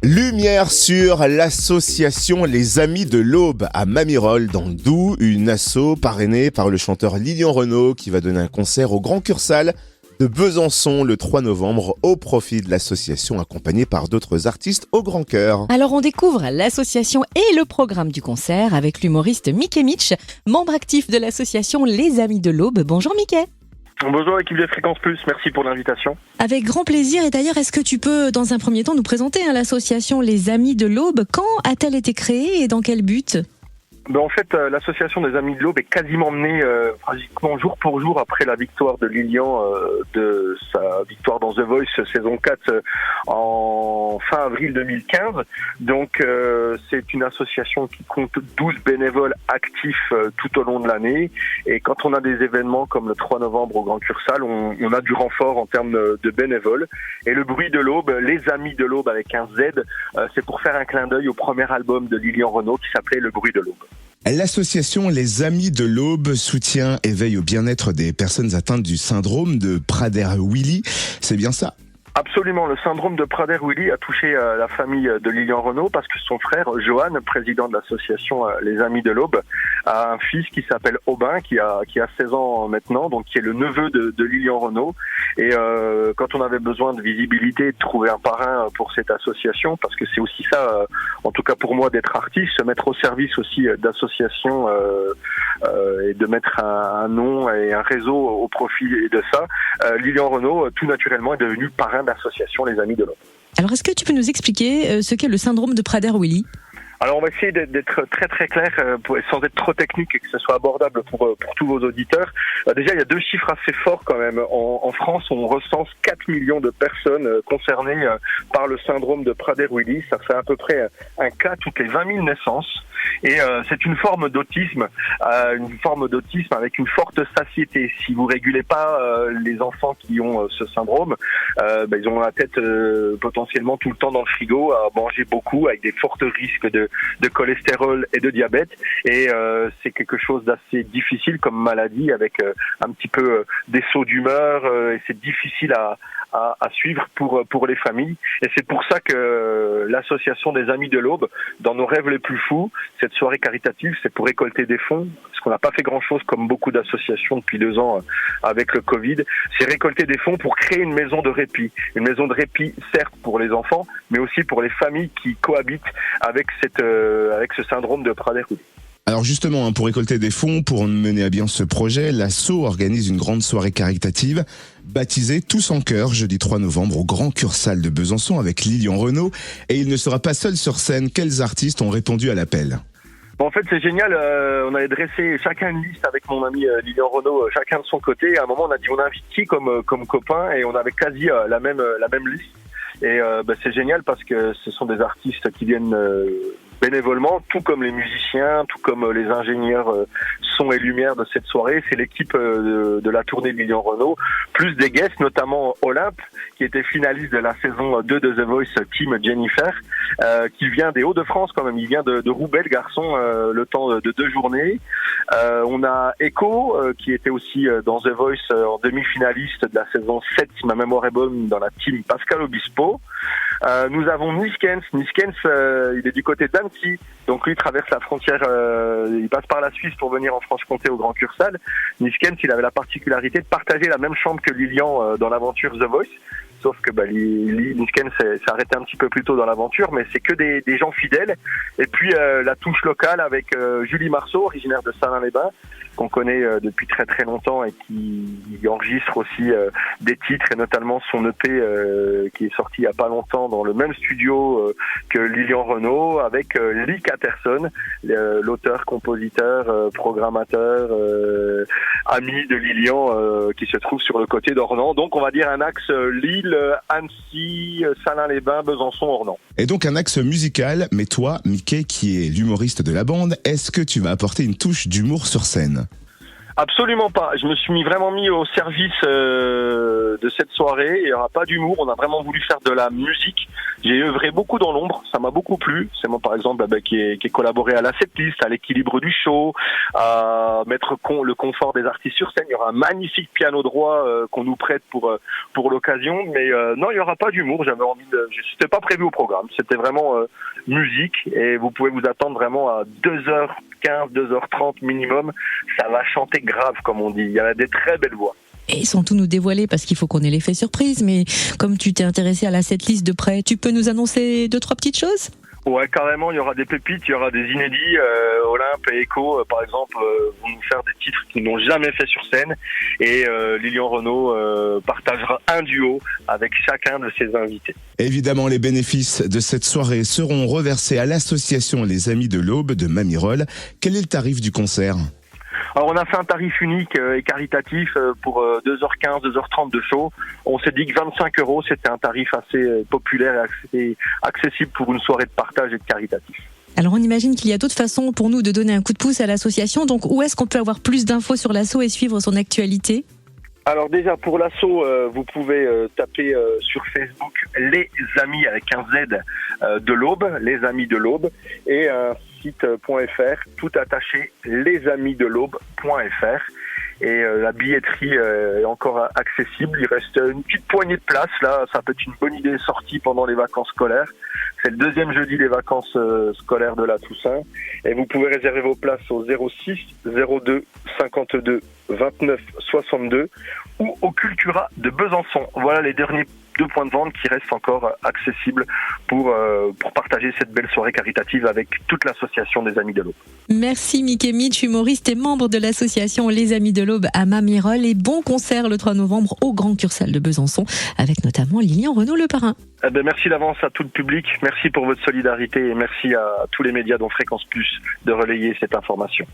Lumière sur l'association Les Amis de l'Aube à Mamirol dans le Doubs, une asso parrainée par le chanteur Lilian Renaud qui va donner un concert au Grand Cursal de Besançon le 3 novembre au profit de l'association accompagnée par d'autres artistes au grand cœur. Alors on découvre l'association et le programme du concert avec l'humoriste Mickey Mitch, membre actif de l'association Les Amis de l'Aube. Bonjour Mickey. Bonjour équipe de Fréquence Plus, merci pour l'invitation. Avec grand plaisir, et d'ailleurs est-ce que tu peux dans un premier temps nous présenter l'association Les Amis de l'Aube? Quand a-t-elle été créée et dans quel but? En fait, l'association des Amis de l'Aube est quasiment menée pratiquement jour pour jour après la victoire de Lilian, de sa victoire dans The Voice saison 4 en fin avril 2015. Donc c'est une association qui compte 12 bénévoles actifs tout au long de l'année. Et quand on a des événements comme le 3 novembre au Grand Cursal, on a du renfort en termes de bénévoles. Et le bruit de l'Aube, Les Amis de l'Aube avec un Z, c'est pour faire un clin d'œil au premier album de Lilian Renaud qui s'appelait Le Bruit de l'Aube. L'association Les Amis de l'Aube soutient et veille au bien-être des personnes atteintes du syndrome de Prader-Willi. C'est bien ça? Absolument, le syndrome de Prader-Willi a touché la famille de Lilian Renaud parce que son frère, Johan, président de l'association Les Amis de l'Aube, a un fils qui s'appelle Aubin, qui a 16 ans maintenant, donc qui est le neveu de Lilian Renaud. Et quand on avait besoin de visibilité, de trouver un parrain pour cette association, parce que c'est aussi ça, en tout cas pour moi, d'être artiste, se mettre au service aussi d'associations et de mettre un nom et un réseau au profit de ça, Lilian Renaud, tout naturellement, est devenu parrain de l'association Les Amis de l'Aube. Alors est-ce que tu peux nous expliquer ce qu'est le syndrome de Prader-Willi? Alors on va essayer d'être très très clair sans être trop technique et que ce soit abordable pour tous vos auditeurs. Déjà il y a deux chiffres assez forts quand même. En France on recense 4 millions de personnes concernées par le syndrome de Prader-Willi. Ça fait à peu près un cas toutes les 20 000 naissances. Et c'est une forme d'autisme avec une forte satiété. Si vous régulez pas les enfants qui ont ce syndrome, ils ont la tête potentiellement tout le temps dans le frigo à manger beaucoup avec des forts risques de cholestérol et de diabète. Et c'est quelque chose d'assez difficile comme maladie avec un petit peu des sauts d'humeur et c'est difficile à suivre pour les familles. Et c'est pour ça que l'association des Amis de l'Aube, dans nos rêves les plus fous, cette soirée caritative, c'est pour récolter des fonds, parce qu'on n'a pas fait grand-chose comme beaucoup d'associations depuis 2 ans avec le Covid. C'est récolter des fonds pour créer une maison de répit. Une maison de répit, certes, pour les enfants, mais aussi pour les familles qui cohabitent avec ce syndrome de Prader-Willi. Alors justement, pour récolter des fonds, pour mener à bien ce projet, l'asso organise une grande soirée caritative baptisée Tous en Cœur, jeudi 3 novembre au Grand Cursal de Besançon avec Lilian Renaud. Et il ne sera pas seul sur scène. Quels artistes ont répondu à l'appel? En fait, c'est génial. On avait dressé chacun une liste avec mon ami Lilian Renaud, chacun de son côté. Et à un moment, on a dit on invite qui comme copain, et on avait quasi la même liste. Et c'est génial parce que ce sont des artistes qui viennent bénévolement, tout comme les musiciens, tout comme les ingénieurs son et lumière de cette soirée. C'est l'équipe de la tournée de Lilian Renaud, plus des guests, notamment Olympe, qui était finaliste de la saison 2 de The Voice, Team Jennifer, qui vient des Hauts-de-France quand même. Il vient de Roubaix, le garçon, le temps de 2 journées. On a Echo, qui était aussi dans The Voice en demi-finaliste de la saison 7, si ma mémoire est bonne, dans la team Pascal Obispo. Nous avons Niskens. Niskens, il est du côté d'Annecy, donc lui traverse la frontière, il passe par la Suisse pour venir en Franche-Comté au Grand Cursal. Niskens, il avait la particularité de partager la même chambre que Lilian dans l'aventure The Voice. Sauf que Niskens s'est arrêté un petit peu plus tôt dans l'aventure, mais c'est que des gens fidèles. Et puis la touche locale avec Julie Marceau, originaire de Salins-les-Bains, qu'on connaît depuis très très longtemps et qui enregistre aussi des titres, et notamment son EP qui est sorti il y a pas longtemps dans le même studio que Lilian Renaud, avec Lee Catterson, l'auteur, compositeur, programmateur, ami de Lilian, qui se trouve sur le côté d'Ornans. Donc on va dire un axe Lille, Annecy, Salins-les-Bains, Besançon, Ornans. Et donc un axe musical, mais toi, Mickey, qui est l'humoriste de la bande, est-ce que tu vas apporter une touche d'humour sur scène? Absolument pas. Je me suis vraiment mis au service de cette soirée. Il n'y aura pas d'humour. On a vraiment voulu faire de la musique. J'ai œuvré beaucoup dans l'ombre. Ça m'a beaucoup plu. C'est moi, par exemple, qui ai collaboré à la setlist, à l'équilibre du show, à mettre le confort des artistes sur scène. Il y aura un magnifique piano droit qu'on nous prête pour l'occasion. Mais non, il n'y aura pas d'humour. C'était pas prévu au programme. C'était vraiment musique. Et vous pouvez vous attendre vraiment à 2h15, 2h30 minimum. Ça va chanter grave, comme on dit. Il y a des très belles voix. Et sans tout nous dévoiler, parce qu'il faut qu'on ait l'effet surprise, mais comme tu t'es intéressé à la setlist de près, tu peux nous annoncer 2-3 petites choses ? Ouais, carrément, il y aura des pépites, il y aura des inédits. Olympe et Echo, par exemple, vont nous faire des titres qu'ils n'ont jamais fait sur scène. Et Lilian Renaud partagera un duo avec chacun de ses invités. Évidemment, les bénéfices de cette soirée seront reversés à l'association Les Amis de l'Aube de Mamirol. Quel est le tarif du concert ? Alors, on a fait un tarif unique et caritatif pour 2h15, 2h30 de show. On s'est dit que 25 €, c'était un tarif assez populaire et assez accessible pour une soirée de partage et de caritatif. Alors on imagine qu'il y a d'autres façons pour nous de donner un coup de pouce à l'association. Donc où est-ce qu'on peut avoir plus d'infos sur l'asso et suivre son actualité ? Alors déjà pour l'asso, vous pouvez taper sur Facebook Les Amis avec un Z de l'Aube, Les Amis de l'Aube, et un site.fr tout attaché lesamisdel'aube.fr. Et la billetterie est encore accessible. Il reste une petite poignée de places. Là, ça peut être une bonne idée sortie pendant les vacances scolaires. C'est le deuxième jeudi des vacances scolaires de la Toussaint. Et vous pouvez réserver vos places au 06 02 52 29 62 ou au Cultura de Besançon. Voilà les derniers 2 points de vente qui restent encore accessibles pour partager cette belle soirée caritative avec toute l'association des Amis de l'Aube. Merci Mickey Mitch, humoriste et membre de l'association Les Amis de l'Aube à Mamirol, et bon concert le 3 novembre au Grand Cursal de Besançon avec notamment Lilian Renaud le parrain. Merci d'avance à tout le public, merci pour votre solidarité et merci à tous les médias dont Fréquence Plus de relayer cette information.